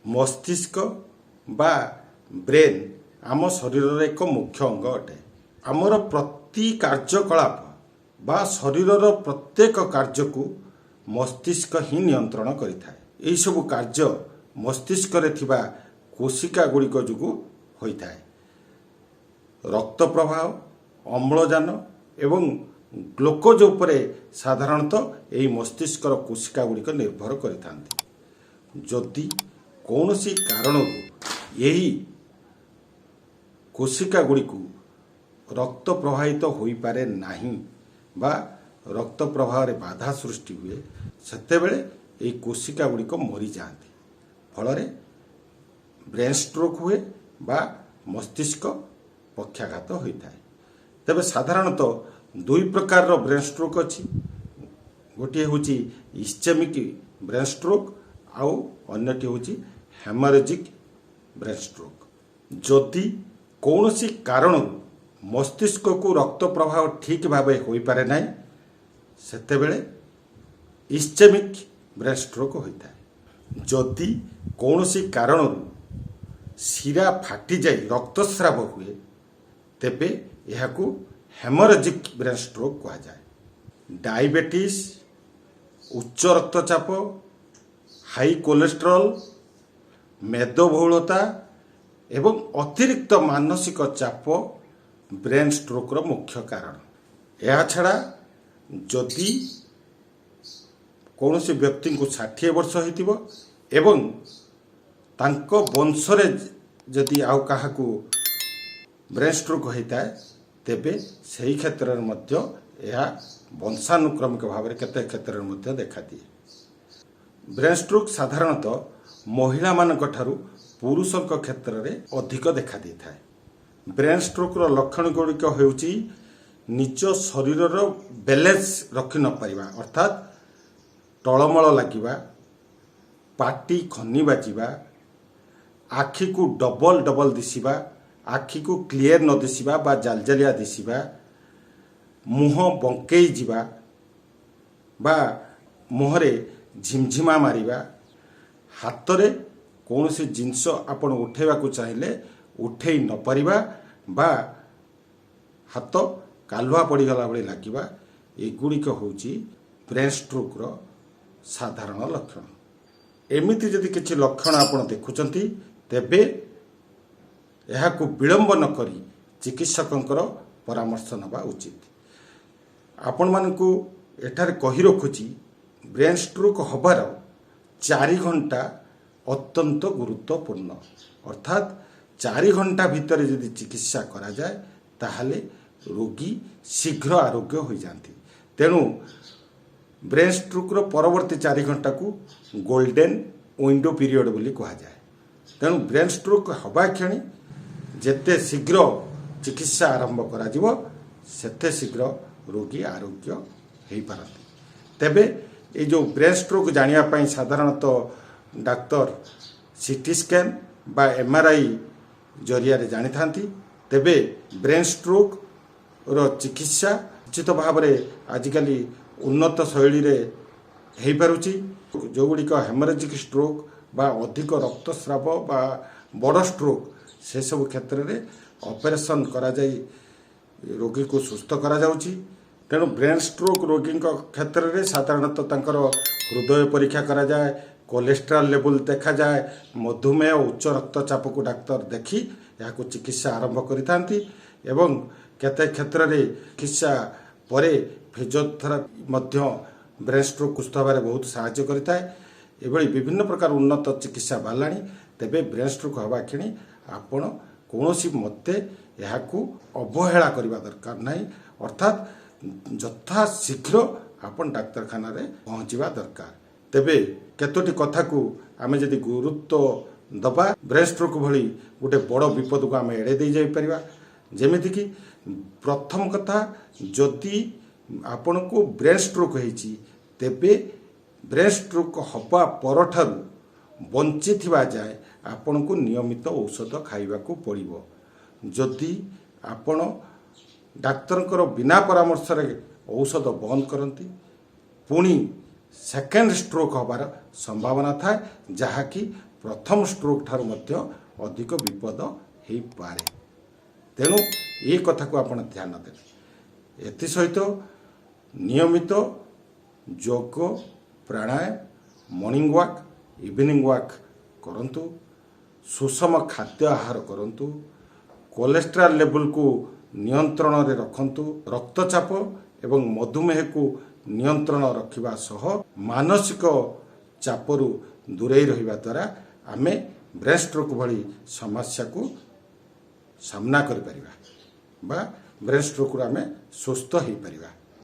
मस्तिष्क बा ब्रेन आम शरीर एक मुख्य अंग अटे। आमर प्रति कार्यकलाप बा शरीर प्रत्येक कार्य को मस्तिष्क ही नियंत्रण करिथाए। एही सब कार्य मस्तिष्क रे थिबा कोशिका गुड़िक जोगु होइथाए। रक्त प्रवाह, अम्लजान एवं ग्लूकोज उपरे साधारणतः यही मस्तिष्कर कोशिका गुड़िक निर्भर करिथांती। जदि कौनसी कारण यही कोशिका गुड़िक रक्त प्रवाहित होई पारे नाही बा रक्त प्रवाह रे बाधा सृष्टि हुए सेतेबेले यही कोशिका गुड़िक मरी जाती। फल ब्रेन स्ट्रोक हुए बा मस्तिष्क पक्षाघात होता है। तेबे साधारणतः दुई प्रकार ब्रेन स्ट्रोक अच्छी। गोटे हूँ इस्चेमिक ब्रेन स्ट्रोक आउ अन्यटी हूँ हेमरेजिक ब्रेन स्ट्रोक। जदि कौनसी कारण मस्तिष्क को रक्त प्रवाह ठीक भाव हो पारे ना सेतेबेले इस्चेमिक ब्रेन स्ट्रोक होता है। जदि कौनसी कारण शिरा फाटी जाए रक्तस्राव हुए तेबे यहाकू हेमरेजिक ब्रेन स्ट्रोक कहा जाए। डायबिटीज, उच्च रक्तचाप, हाई कोलेस्ट्रॉल, मेदबहुलता एवं अतिरिक्त मानसिक चाप ब्रेन स्ट्रोक रो मुख्य कारण। यह छड़ा जदि कौन से व्यक्ति को 60 वर्ष होइतिबो एवं तांको वंशरे जदि आउ काहाकू ब्रेन स्ट्रोक होता है तेबे सही क्षेत्र में मध्य यह वंशानुक्रमिक भाव में केते क्षेत्र में मध्य देखा दिए। ब्रेन स्ट्रोक साधारणतः महिला मानक ठारू पुरुषों क्षेत्र में अधिक देखा दी था। ब्रेन स्ट्रोक रो लक्षण गुड़िक होउची निज शरीर बैलेंस रखि न पारिबा, अर्थात टलमल लागिबा, पाटी खनी बाजिबा, आखि को डबल डबल दिशिबा, आखि को क्लियर न दिशिबा बा जालजालिया दिशिबा, मुह बंकई जिबा बा मुहरे झिमझिमा मारिबा, हाथ रे कौन से जिनस आपण उठेबा को चाहिए उठेई न परिबा बा हाथ कालुआ पड़ीगला भली लागिबा, एगुड़िक होउची ब्रेन स्ट्रोक रो साधारण लक्षण। एमिति जदि किछि लक्षण आपण देखुचंती तेबे यहाकू विलंब न करी चिकित्सकंकर परामर्श नबा उचित। आपण मानकू एठारे कहि रखुची ब्रेन स्ट्रोक हबार 4 घंटा अत्यंत गुरुत्वपूर्ण, अर्थात 4 घंटा भितर यदि चिकित्सा करा जाए ताहले रोगी शीघ्र आरोग्य हो जाती। तेणु ब्रेन स्ट्रोक रो परवर्ती 4 घंटा को गोल्डन विंडो पीरियड बोली कहा जाए। तेणु ब्रेन स्ट्रोक हवा क्षणी जेते शीघ्र चिकित्सा आरंभ करा जिवो सेते शीघ्र रोगी आरोग्य हो पारती। तेबे ये जो ब्रेन स्ट्रोक जानिया पाई साधारणतः डाक्तर सीटी स्कैन बा एमआरआई जरिया रे जानी थांती। तेबे ब्रेन स्ट्रोक रो चिकित्सा निश्चित भाव में आजिकल उन्नत शैली रे हो पारुची। जो गुड़िक हेमरेजिक स्ट्रोक बा अधिक रक्तस्राव बा बड़ स्ट्रोक से सब क्षेत्र में ऑपरेशन करा जाई रोगी को सुस्थ करा जाउची। तेणु ब्रेन स्ट्रोक रोगी क्षेत्र में साधारणतः तांकर हृदय परीक्षा करा जाए, कोलेस्ट्रॉल लेवल देखा जाए, मधुमेह उच्च रक्तचाप को डाक्तर देखी या चिकित्सा आरंभ करिथांती एवं केते क्षेत्र में चिकित्सा परे फिजियोथेरापी मध्य ब्रेन स्ट्रोक सुस्थ होबारे बहुत सहायता करिथाए। एभली विभिन्न प्रकार उन्नत चिकित्सा बालाणी। तेबे ब्रेन स्ट्रोक हवा क्षणी आपण कौनसी मते याकू अवहेला करबा दरकार नहीं, अर्थात यथा शीघ्र आपण डाक्तरखाना रे पहुँचवा दरकार। तेबे केतोटी कथा को आमे जदि गुरुत्व दबा ब्रेन स्ट्रोक भली गोटे बड़ विपद को आमे एड़े दे जाई परिबा। जेमिति कि प्रथम कथा जदि आपण को ब्रेन स्ट्रोक होईची तेबे ब्रेन स्ट्रोक हवा परठारु बंची थिबा जाए आपण को नियमित औषध खाइबा को पड़िबो। जदि आपण डाक्तरकर बिना परामर्श रे औषध बंद करती पुणी सेकेंड स्ट्रोक हबार संभावना थाए, जहाँकि प्रथम स्ट्रोक ठाରୁ ମଧ୍ୟ ଅଧିକ ବିପଦ ହେଇପାରେ। ତେଣୁ ଏ କଥାକୁ ଆପଣ ଧ୍ୟାନ ଦେବେ। ଏଥିସହିତ ନିୟମିତ ଯୋଗ ପ୍ରାଣାୟାମ ମର୍ଣ୍ଣିଂ ୱାକ୍ ଇଭିନିଂ ୱାକ୍ କରନ୍ତୁ, ସୁଷମ ଖାଦ୍ୟ ଆହାର କରନ୍ତୁ, କୋଲେଷ୍ଟ୍ରଲ୍ ଲେବୁଲକୁ ନିୟନ୍ତ୍ରଣରେ ରଖନ୍ତୁ, ରକ୍ତଚାପ ଏବଂ ମଧୁମେହକୁ ନିୟନ୍ତ୍ରଣ ରଖିବା ସହ ମାନସିକ ଚାପରୁ ଦୂରେଇ ରହିବା ଦ୍ୱାରା ଆମେ ବ୍ରେନ୍ ଷ୍ଟ୍ରୋକ୍ ଭଳି ସମସ୍ୟାକୁ ସାମ୍ନା କରିପାରିବା ବା ବ୍ରେନ୍ ଷ୍ଟ୍ରୋକ୍ରୁ ଆମେ ସୁସ୍ଥ ହୋଇପାରିବା।